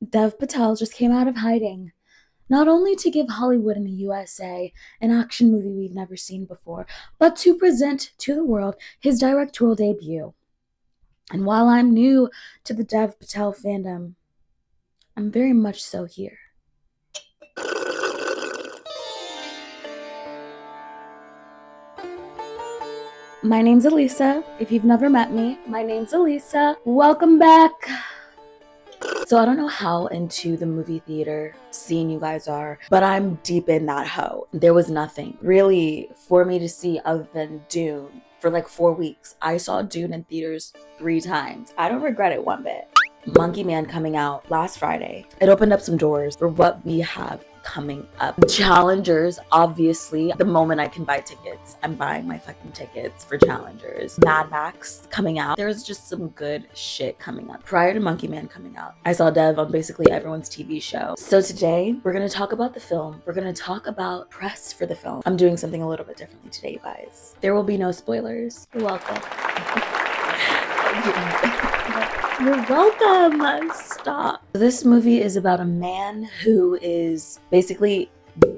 Dev Patel just came out of hiding, not only to give Hollywood and the USA an action movie we've never seen before, but to present to the world his directorial debut. And while I'm new to the Dev Patel fandom, I'm very much so here. My name's Elisa. If you've never met me, my name's Elisa. Welcome back. So I don't know how into the movie theater scene you guys are, but I'm deep in that hoe. There was nothing really for me to see other than Dune for like 4 weeks. I saw Dune in theaters 3 times. I don't regret it one bit. Monkey Man coming out last Friday. It opened up some doors for what we have coming up. Challengers, obviously. The moment I can buy tickets, I'm buying my fucking tickets for Challengers. Mad Max coming out. There's just some good shit coming up. Prior to Monkey Man coming out, I saw Dev on basically everyone's TV show. So today, we're gonna talk about the film. We're gonna talk about press for the film. I'm doing something a little bit differently today, you guys. There will be no spoilers. You're welcome. You're welcome. Stop. This movie is about a man who is basically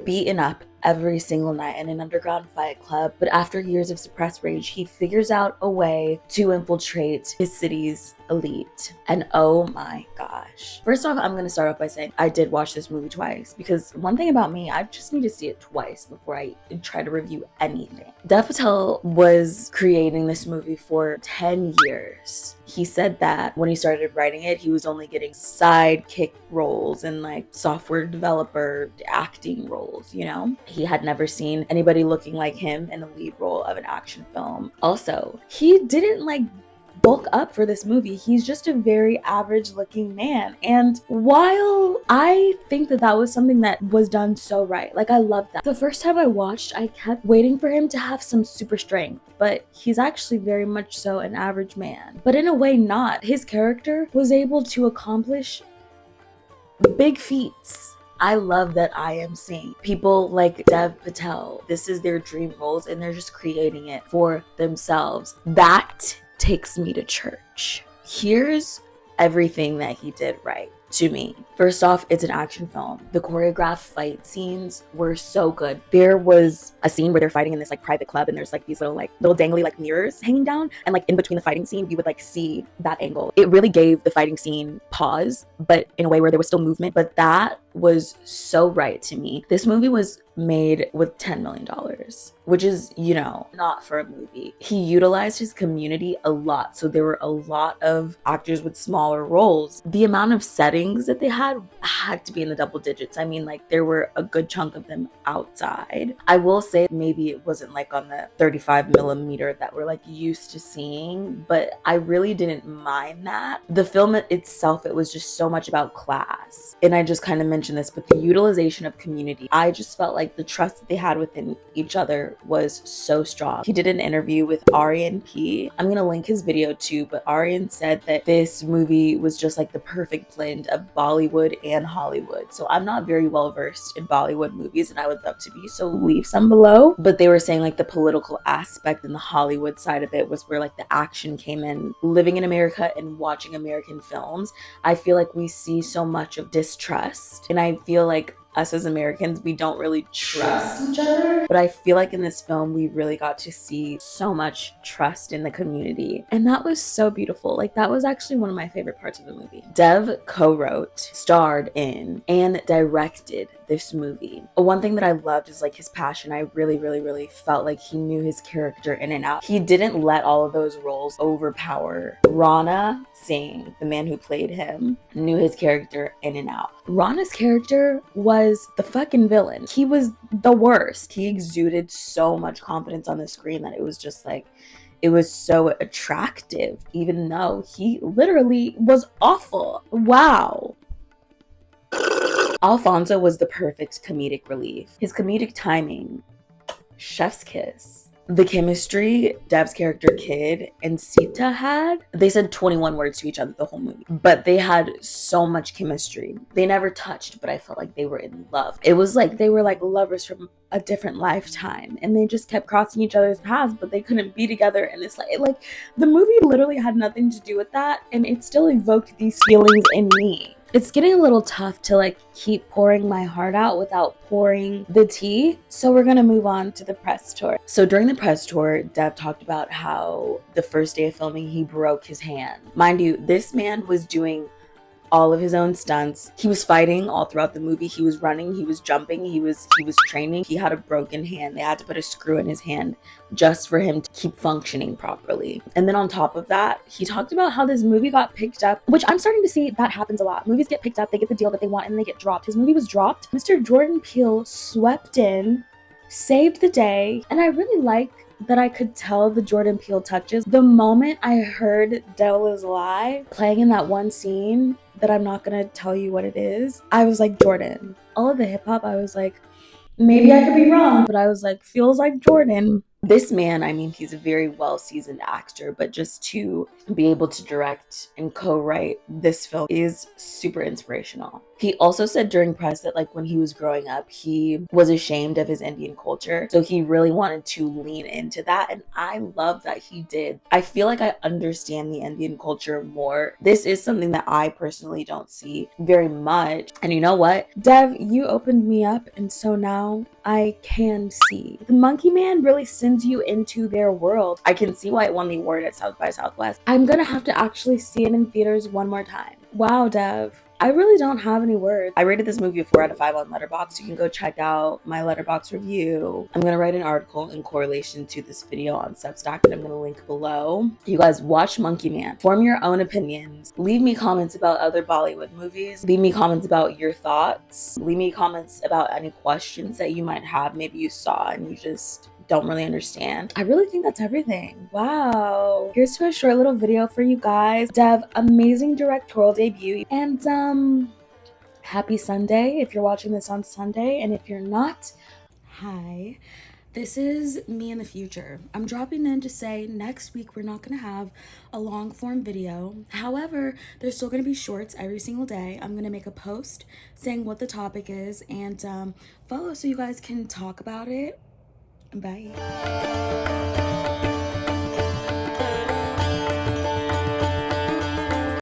beaten up every single night in an underground fight club, but after years of suppressed rage, he figures out a way to infiltrate his city's elite. And oh my gosh. First off, I'm gonna start off by saying I did watch this movie twice, because one thing about me, I just need to see it twice before I try to review anything. Dev Patel was creating this movie for 10 years. He said that when he started writing it, he was only getting sidekick roles and like software developer acting roles, you know? He had never seen anybody looking like him in the lead role of an action film. Also, he didn't like bulk up for this movie. He's just a very average looking man. And while I think that that was something that was done so right, like I love that. The first time I watched, I kept waiting for him to have some super strength, but he's actually very much so an average man. But in a way not. His character was able to accomplish big feats. I love that I am seeing people like Dev Patel. This is their dream roles and they're just creating it for themselves. That takes me to church. Here's everything that he did right to me. First off, it's an action film. The choreographed fight scenes were so good. There was a scene where they're fighting in this like private club and there's like these little dangly like mirrors hanging down, and like in between the fighting scene you would like see that angle. It really gave the fighting scene pause, but in a way where there was still movement. But that was so right to me. This movie was made with $10 million, which is, you know, not for a movie. He utilized his community a lot. So there were a lot of actors with smaller roles. The amount of settings that they had to be in the double digits. I mean, like there were a good chunk of them outside. I will say maybe it wasn't like on the 35 millimeter that we're like used to seeing, but I really didn't mind that. The film itself, it was just so much about class. And I just kind of mentioned this, but the utilization of community, I just felt like the trust that they had within each other was so strong. He did an interview with Aryan P. I'm gonna link his video too, but Aryan said that this movie was just like the perfect blend of Bollywood and Hollywood. So I'm not very well versed in Bollywood movies and I would love to be, so leave some below. But they were saying like the political aspect and the Hollywood side of it was where like the action came in. Living in America and watching American films, I feel like we see so much of distrust, and I feel like us as Americans, we don't really trust each other. But I feel like in this film, we really got to see so much trust in the community. And that was so beautiful. Like that was actually one of my favorite parts of the movie. Dev co-wrote, starred in, and directed this movie. One thing that I loved is like his passion. I really felt like he knew his character in and out. He didn't let all of those roles overpower. Rana Singh, the man who played him, knew his character in and out. Rana's character was the fucking villain. He was the worst. He exuded so much confidence on the screen that it was just like, it was so attractive, even though he literally was awful. Wow. Alfonso was the perfect comedic relief. His comedic timing, chef's kiss. The chemistry Dev's character Kid and Sita had, they said 21 words to each other the whole movie, but they had so much chemistry. They never touched, but I felt like they were in love. It was like they were like lovers from a different lifetime, and they just kept crossing each other's paths, but they couldn't be together. And it's like the movie literally had nothing to do with that, and it still evoked these feelings in me. It's getting a little tough to like keep pouring my heart out without pouring the tea. So we're gonna move on to the press tour. So during the press tour, Dev talked about how the first day of filming, he broke his hand. Mind you, this man was doing all of his own stunts. He was fighting all throughout the movie. He was running, he was jumping, he was training. He had a broken hand. They had to put a screw in his hand just for him to keep functioning properly. And then on top of that, he talked about how this movie got picked up, which I'm starting to see that happens a lot. Movies get picked up, they get the deal that they want, and they get dropped. His movie was dropped. Mr. Jordan Peele swept in, saved the day, and I really like that I could tell the Jordan Peele touches. The moment I heard Devil Is a Lie playing in that one scene that I'm not gonna tell you what it is, I was like, Jordan. All of the hip hop, I was like, maybe I could be wrong, but I was like, feels like Jordan. This man, I mean, he's a very well-seasoned actor, but just to be able to direct and co-write this film is super inspirational. He also said during press that like when he was growing up, he was ashamed of his Indian culture. So he really wanted to lean into that. And I love that he did. I feel like I understand the Indian culture more. This is something that I personally don't see very much. And you know what? Dev, you opened me up. And so now I can see. The Monkey Man really sends you into their world. I can see why it won the award at South by Southwest. I'm gonna have to actually see it in theaters one more time. Wow, Dev. I really don't have any words. I rated this movie a 4 out of 5 on Letterboxd. You can go check out my Letterboxd review. I'm gonna write an article in correlation to this video on Substack that I'm gonna link below. You guys watch Monkey Man. Form your own opinions. Leave me comments about other Bollywood movies. Leave me comments about your thoughts. Leave me comments about any questions that you might have. Maybe you saw and you just don't really understand. I really think that's everything. Wow. Here's to a short little video for you guys. Dev, amazing directorial debut. And happy Sunday if you're watching this on Sunday. And if you're not, hi. This is me in the future. I'm dropping in to say next week we're not going to have a long form video. However, there's still going to be shorts every single day. I'm going to make a post saying what the topic is and follow so you guys can talk about it. Bye.